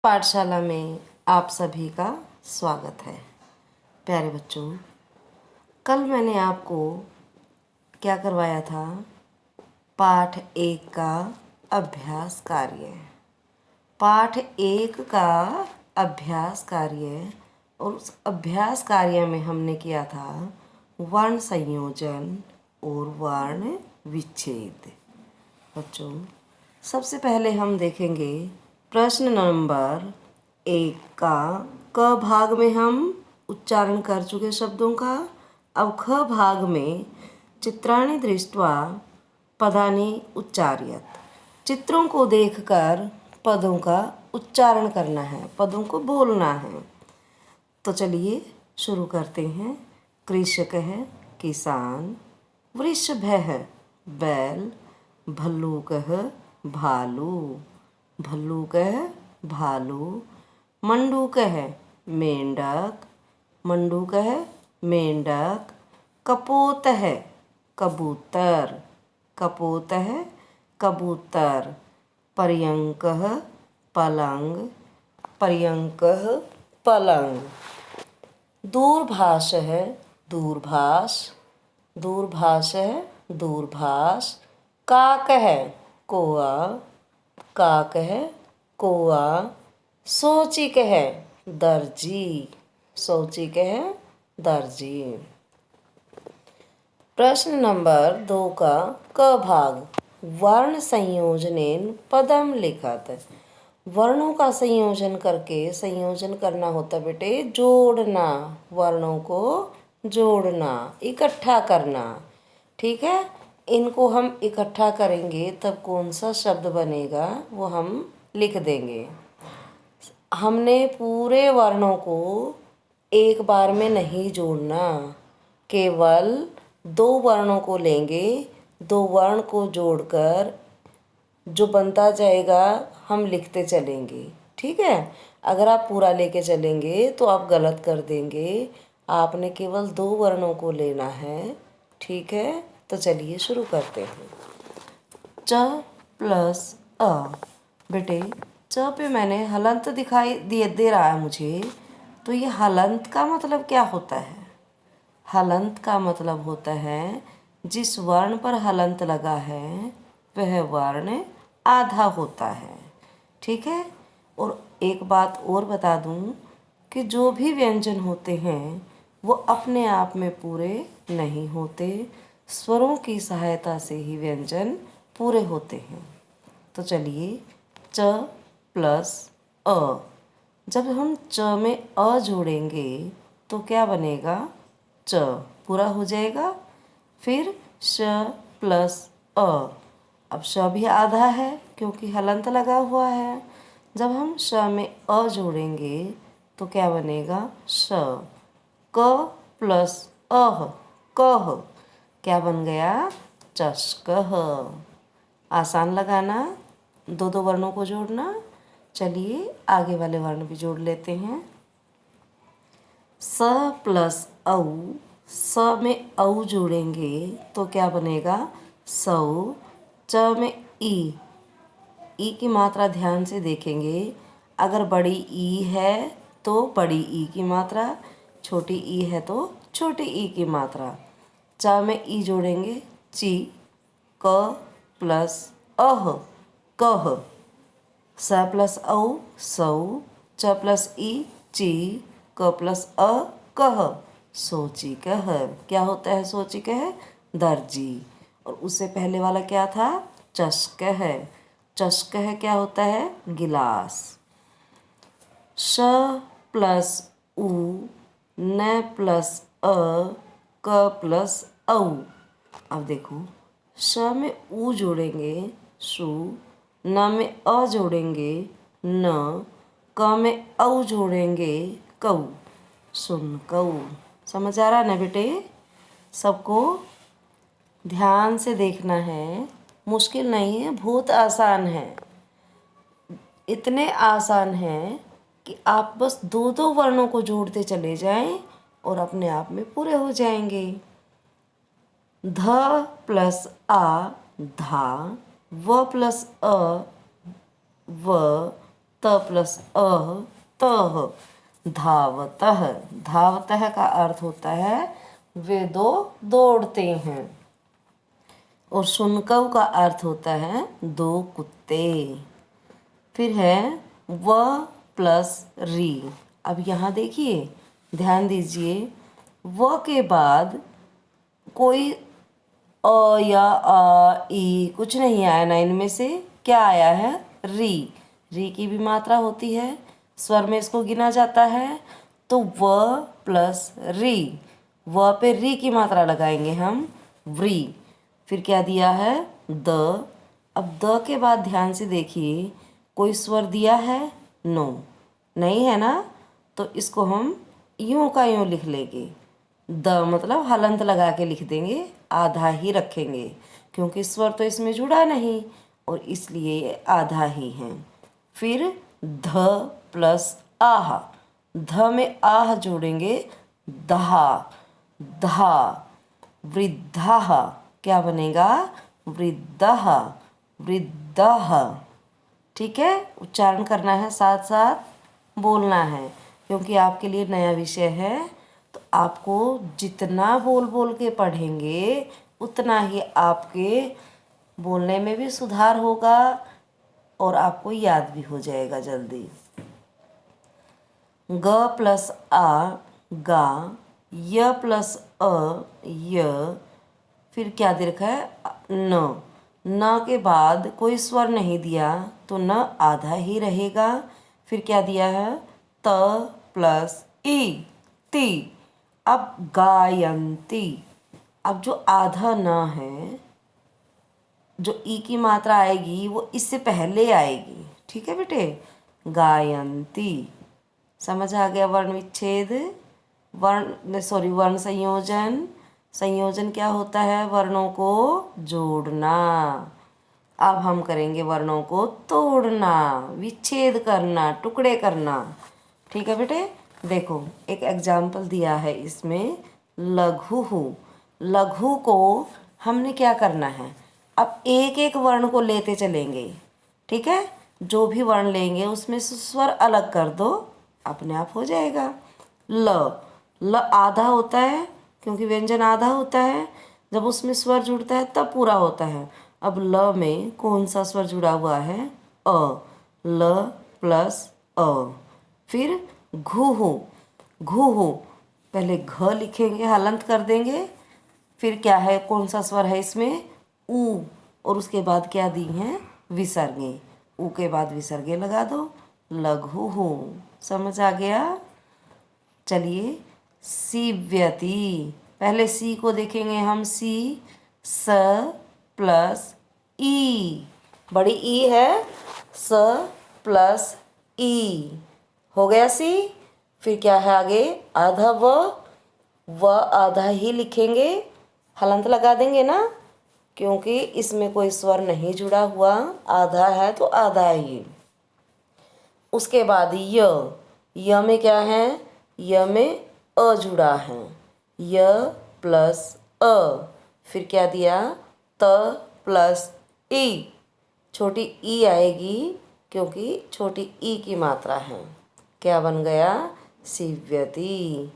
पाठशाला में आप सभी का स्वागत है। प्यारे बच्चों, कल मैंने आपको क्या करवाया था? पाठ 1 का अभ्यास कार्य। पाठ 1 का अभ्यास कार्य, और उस अभ्यास कार्य में हमने किया था वर्ण संयोजन और वर्ण विच्छेद। बच्चों, सबसे पहले हम देखेंगे प्रश्न नंबर 1 का। क भाग में हम उच्चारण कर चुके शब्दों का। अब ख भाग में चित्राणि दृष्ट्वा पदानि उच्चार्यत। चित्रों को देखकर पदों का उच्चारण करना है, पदों को बोलना है। तो चलिए शुरू करते हैं। कृषक है किसान, वृषभ है बैल, भल्लूक है भालू, भल्लूक है भालू, मंडूक है मेंढक, मंडूक है मेंढक, कपोत है कबूतर, कपोत है कबूतर, पर्यंक पलंग, पर्यंक पलंग, दूरभाष है दूरभाष, दूरभाष है दूरभाष, काक है कौआ, काक है कौआ, शौचिक है दर्जी, शौचिक है दर्जी। प्रश्न नंबर 2 का क भाग। वर्ण संयोजनेन पदम लिखत। वर्णों का संयोजन करके, संयोजन करना होता बेटे जोड़ना, वर्णों को जोड़ना, इकट्ठा करना। ठीक है, इनको हम इकट्ठा करेंगे तब कौन सा शब्द बनेगा वो हम लिख देंगे। हमने पूरे वर्णों को एक बार में नहीं जोड़ना, केवल 2 वर्णों को लेंगे, 2 वर्ण को जोड़कर जो बनता जाएगा हम लिखते चलेंगे। ठीक है, अगर आप पूरा लेके चलेंगे तो आप गलत कर देंगे। आपने केवल 2 वर्णों को लेना है। ठीक है, तो चलिए शुरू करते हैं। च प्लस अ। बेटे, च पे मैंने हलंत दिखाई दे रहा है मुझे, तो ये हलंत का मतलब क्या होता है? हलंत का मतलब होता है जिस वर्ण पर हलंत लगा है वह वर्ण आधा होता है। ठीक है, और एक बात और बता दूं कि जो भी व्यंजन होते हैं वो अपने आप में पूरे नहीं होते, स्वरों की सहायता से ही व्यंजन पूरे होते हैं। तो चलिए, च प्लस अ। जब हम च में अ जोड़ेंगे तो क्या बनेगा? च पूरा हो जाएगा। फिर श प्लस अ। अब श भी आधा है क्योंकि हलंत लगा हुआ है। जब हम श में अ जोड़ेंगे तो क्या बनेगा? श। क प्लस अह, कह, क्या बन गया? चषकह। आसान लगाना, 2 वर्णों को जोड़ना। चलिए आगे वाले वर्ण भी जोड़ लेते हैं। स प्लस औ। स में औ जोड़ेंगे तो क्या बनेगा? सौ। च में ई की मात्रा ध्यान से देखेंगे। अगर बड़ी ई है तो बड़ी ई की मात्रा, छोटी ई है तो छोटी ई की मात्रा। च में ई जोड़ेंगे ची। क प्लस अह, कह। स प्लस औ सौ। च प्लस ई ची। क प्लस अ कह, शौचिकह। क्या होता है शौचिकह? दर्जी। और उससे पहले वाला क्या था? चषकह। चषकह क्या होता है? गिलास। श प्लस उ, न प्लस अ, क प्लस औ। अब देखो, श में उ जोड़ेंगे सु, न में अ जोड़ेंगे न, क में औ जोड़ेंगे कौ, सुन कौ। समझ आ रहा ना बेटे? सबको ध्यान से देखना है, मुश्किल नहीं है, बहुत आसान है। इतने आसान है कि आप बस 2 वर्णों को जोड़ते चले जाएं और अपने आप में पूरे हो जाएंगे। ध प्लस आ धा, व प्लस अ व, त प्लस अह तह। धावतः, धावतः का अर्थ होता है वे दो दौड़ते हैं। और शुनकव का अर्थ होता है दो कुत्ते। फिर है व प्लस री। अब यहाँ देखिए, ध्यान दीजिए, व के बाद कोई अ या आ ई कुछ नहीं आया ना, इनमें से क्या आया है? री। री की भी मात्रा होती है, स्वर में इसको गिना जाता है। तो व प्लस री, व पे री की मात्रा लगाएंगे हम, व्री। फिर क्या दिया है? द। अब द के बाद ध्यान से देखिए, कोई स्वर दिया है? नो, नहीं है ना, तो इसको हम यूं का यूं लिख लेंगे। द मतलब हलंत लगा के लिख देंगे, आधा ही रखेंगे, क्योंकि स्वर तो इसमें जुड़ा नहीं और इसलिए ये आधा ही है। फिर ध प्लस आह, ध में आह जोड़ेंगे, दहा, धा। वृद्धाः, क्या बनेगा? वृद्धः, वृद्धः। ठीक है, उच्चारण करना है, साथ साथ बोलना है, क्योंकि आपके लिए नया विषय है। तो आपको जितना बोल बोल के पढ़ेंगे उतना ही आपके बोलने में भी सुधार होगा और आपको याद भी हो जाएगा जल्दी। ग प्लस आ गा, य प्लस अ य। फिर क्या दे रखा है? न। न के बाद कोई स्वर नहीं दिया तो न आधा ही रहेगा। फिर क्या दिया है? त प्लस ई, ती। अब गायंती, अब जो आधा न है, जो ई की मात्रा आएगी वो इससे पहले आएगी। ठीक है बेटे, गायंती। समझ आ गया? वर्ण विच्छेद, वर्ण संयोजन। संयोजन क्या होता है? वर्णों को जोड़ना। अब हम करेंगे वर्णों को तोड़ना, विच्छेद करना, टुकड़े करना। ठीक है बेटे, देखो एक एग्जाम्पल दिया है इसमें, लघु। लघु को हमने क्या करना है? अब एक एक वर्ण को लेते चलेंगे। ठीक है, जो भी वर्ण लेंगे उसमें से स्वर अलग कर दो, अपने आप हो जाएगा। ल, ल आधा होता है, क्योंकि व्यंजन आधा होता है, जब उसमें स्वर जुड़ता है तब पूरा होता है। अब ल में कौन सा स्वर जुड़ा हुआ है? अ, ल प्लस अ। फिर घुहु, घुहु, पहले घ लिखेंगे, हलंत कर देंगे। फिर क्या है, कौन सा स्वर है इसमें? ऊ, और उसके बाद क्या दी हैं? विसर्गे। ऊ के बाद विसर्गे लगा दो, लघु हो। समझ आ गया? चलिए, सीव्यति, पहले सी को देखेंगे हम, सी, स प्लस ई, बड़ी ई है, स प्लस ई, हो गया सी। फिर क्या है आगे? आधा व आधा ही लिखेंगे, हलंत लगा देंगे ना, क्योंकि इसमें कोई स्वर नहीं जुड़ा हुआ, आधा है तो आधा ही। उसके बाद य में क्या है? य में अ जुड़ा है, य प्लस अ। फिर क्या दिया? त प्लस ई, छोटी ई आएगी क्योंकि छोटी ई की मात्रा है। क्या बन गया? सीव्यति।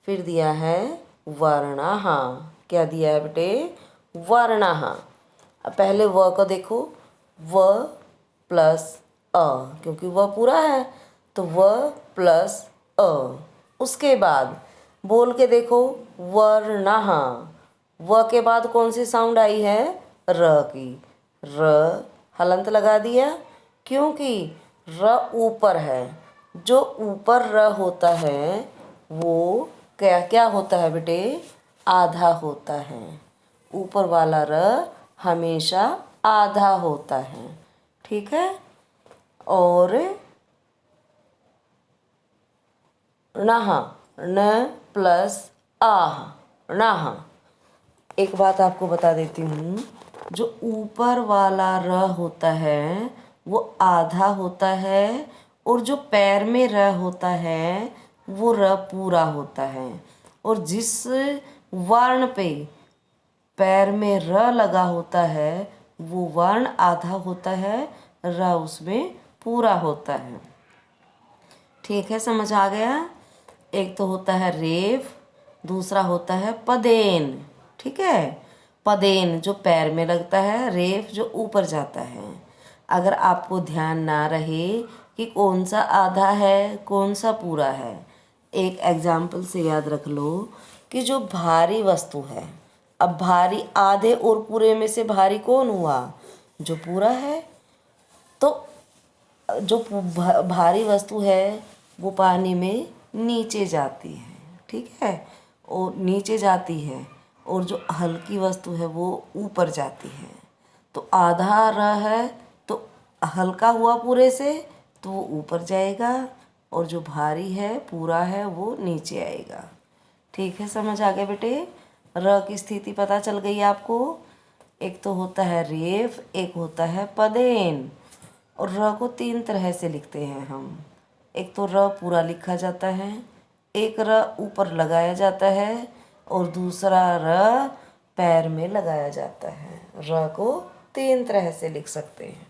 फिर दिया है वर्णः। क्या दिया है बेटे? वर्णः। अब पहले व को देखो, व प्लस अ, क्योंकि व पूरा है तो व प्लस अ। उसके बाद बोल के देखो, वर्णः। व के बाद कौन सी साउंड आई है? र की। र, हलंत लगा दिया, क्योंकि र ऊपर है। जो ऊपर र होता है वो क्या क्या होता है बेटे? आधा होता है। ऊपर वाला र हमेशा आधा होता है। ठीक है, और णः, न प्लस आह, णः। एक बात आपको बता देती हूँ, जो ऊपर वाला र होता है वो आधा होता है, और जो पैर में र होता है वो र पूरा होता है। और जिस वर्ण पे पैर में र लगा होता है वो वर्ण आधा होता है, र उसमें पूरा होता है। ठीक है, समझ आ गया। एक तो होता है रेफ, दूसरा होता है पदेन। ठीक है, पदेन जो पैर में लगता है, रेफ जो ऊपर जाता है। अगर आपको ध्यान ना रहे कि कौन सा आधा है कौन सा पूरा है, एक एग्जाम्पल से याद रख लो कि जो भारी वस्तु है, अब भारी आधे और पूरे में से भारी कौन हुआ? जो पूरा है। तो जो भारी वस्तु है वो पानी में नीचे जाती है। ठीक है, और नीचे जाती है, और जो हल्की वस्तु है वो ऊपर जाती है। तो आधा रहा है तो हल्का हुआ पूरे से, तो वो ऊपर जाएगा, और जो भारी है पूरा है वो नीचे आएगा। ठीक है, समझ आ गया बेटे। र की स्थिति पता चल गई आपको। एक तो होता है रेफ, एक होता है पदेन। और र को 3 तरह से लिखते हैं हम। एक तो र पूरा लिखा जाता है, एक र ऊपर लगाया जाता है, और दूसरा र पैर में लगाया जाता है। र को 3 तरह से लिख सकते हैं।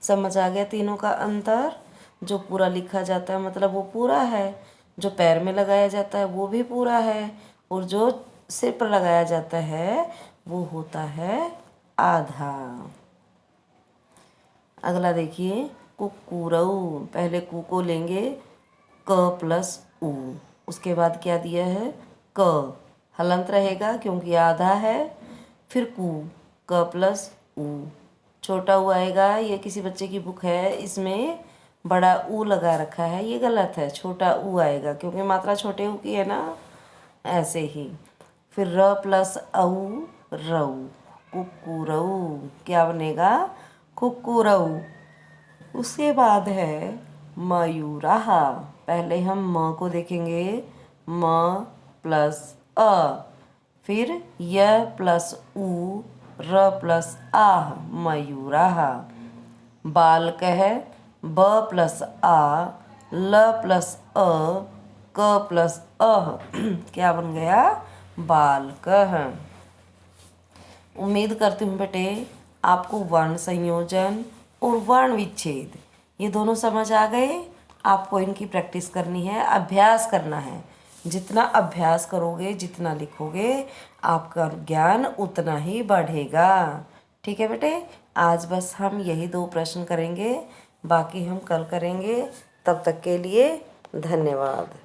समझ आ गया तीनों का अंतर। जो पूरा लिखा जाता है मतलब वो पूरा है, जो पैर में लगाया जाता है वो भी पूरा है, और जो सिर पर लगाया जाता है वो होता है आधा। अगला देखिए, कुक्कुरऊ। पहले कु को लेंगे, क प्लस ऊ, उसके बाद क्या दिया है? क। हलंत रहेगा क्योंकि आधा है। फिर कु, क प्लस ऊ, छोटा ऊ आएगा। ये किसी बच्चे की बुक है, इसमें बड़ा ऊ लगा रखा है, ये गलत है, छोटा ऊ आएगा क्योंकि मात्रा छोटे ऊ की है ना, ऐसे ही। फिर र प्लस अऊ, रऊ, कुक्कुरऊ। क्या बनेगा? कुक्कुरऊ। उसके बाद है मयूराहा। पहले हम म को देखेंगे, म प्लस अ, फिर य प्लस ऊ, र प्लस आह, मयूराहा। बालक है, ब प्लस आ, ल प्लस अ, क प्लस अह। क्या बन गया? बालकः। उम्मीद करती हूँ बेटे आपको वर्ण संयोजन और वर्ण विच्छेद ये दोनों समझ आ गए। आपको इनकी प्रैक्टिस करनी है, अभ्यास करना है। जितना अभ्यास करोगे, जितना लिखोगे, आपका ज्ञान उतना ही बढ़ेगा। ठीक है बेटे, आज बस हम यही 2 प्रश्न करेंगे, बाकी हम कल करेंगे। तब तक के लिए धन्यवाद।